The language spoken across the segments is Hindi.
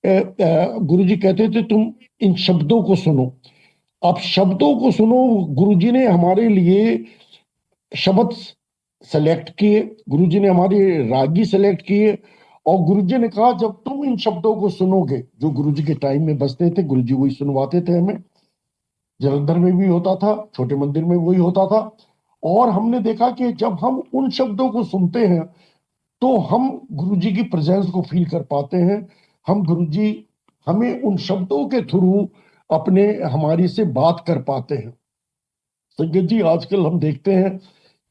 गुरुजी कहते थे तुम इन शब्दों को सुनो। अब शब्दों को सुनो, गुरुजी ने हमारे लिए शब्द सेलेक्ट किए, गुरुजी ने हमारे रागी सेलेक्ट किए, और गुरुजी ने कहा जब तुम इन शब्दों को सुनोगे, जो गुरुजी के टाइम में बजते थे, गुरुजी वही सुनवाते थे हमें। जलंधर में भी होता था, छोटे मंदिर में वही होता था। और हमने देखा कि जब हम उन शब्दों को सुनते हैं तो हम गुरुजी की प्रेजेंस को फील कर पाते हैं। हम गुरुजी हमें उन शब्दों के थ्रू अपने हमारी से बात कर पाते हैं। संगत जी, आजकल हम देखते हैं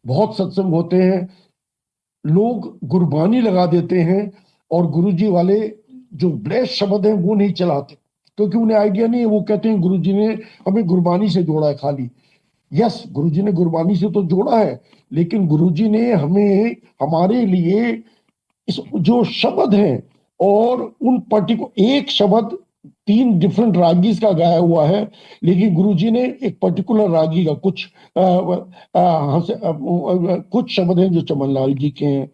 बहुत सत्संग होते हैं, लोग गुरबानी लगा देते हैं और गुरुजी वाले जो ब्लेस शब्द हैं वो नहीं चलाते, क्योंकि उन्हें आइडिया नहीं है। वो कहते हैं गुरुजी ने हमें गुरबानी से जोड़ा है खाली। यस, गुरुजी ने गुरबानी से तो जोड़ा है, लेकिन गुरुजी ने हमें हमारे लिए इस जो शब्द हैं, और उन पर्टिकुलर एक शब्द 3 डिफरेंट रागीज का गाया हुआ है, लेकिन गुरुजी ने एक पर्टिकुलर रागी का कुछ शब्द हैं जो चमनलाल जी के हैं,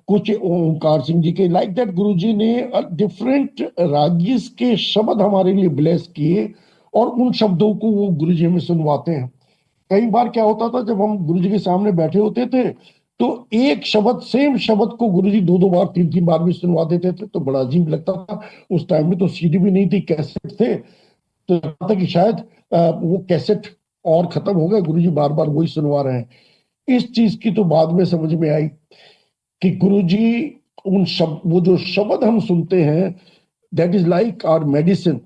कुछ ओंकार सिंह जी के, लाइक दैट गुरुजी ने डिफरेंट रागीज के शब्द हमारे लिए ब्लेस किए, और उन शब्दों को वो गुरुजी हमें सुनवाते हैं। कई बार क्या होता था, जब हम गुरुजी के सामने बैठे होते थे तो एक शब्द, सेम शब्द को गुरुजी 2-2 बार 3-3 बार भी सुनवा देते थे, तो बड़ा अजीब लगता था। उस टाइम में तो सीडी भी नहीं थी, कैसेट थे, तो लगता था कि शायद वो कैसेट और खत्म हो गए, गुरुजी बार बार वही सुनवा रहे हैं। इस चीज की तो बाद में समझ में आई कि गुरुजी उन शब्द, वो जो शब्द हम सुनते हैं, that is like our medicine.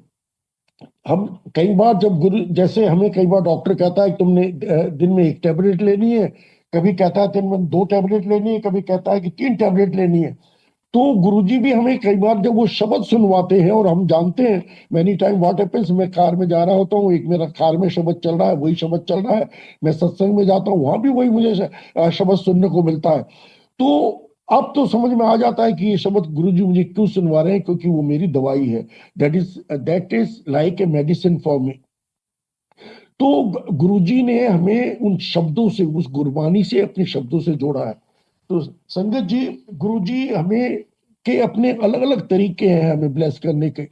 हम कई बार जब गुरु, जैसे हमें कई बार डॉक्टर कहता है कि तुमने दिन में 1 टैबलेट लेनी है, कभी कहता है दिन में 2 टैबलेट लेनी है, कभी कहता है कि 3 टैबलेट लेनी है, तो गुरुजी भी हमें कई बार जब वो शब्द सुनवाते हैं, और हम जानते हैं मैनी टाइम व्हाट हैपेंस, मैं कार में जा रहा होता हूँ, एक मेरा कार में शब्द चल रहा है, वही शब्द चल रहा है, मैं सत्संग में जाता हूँ, वहां भी वही मुझे शब्द सुनने को मिलता है। तो अब तो समझ में आ जाता है कि ये शब्द गुरुजी मुझे क्यों सुनवा रहे हैं, क्योंकि वो मेरी दवाई है। That is like a medicine for me. तो गुरुजी ने हमें उन शब्दों से, उस गुरबानी से, अपने शब्दों से जोड़ा है। तो संगत जी, गुरुजी हमें के अपने अलग अलग तरीके हैं हमें ब्लेस करने के।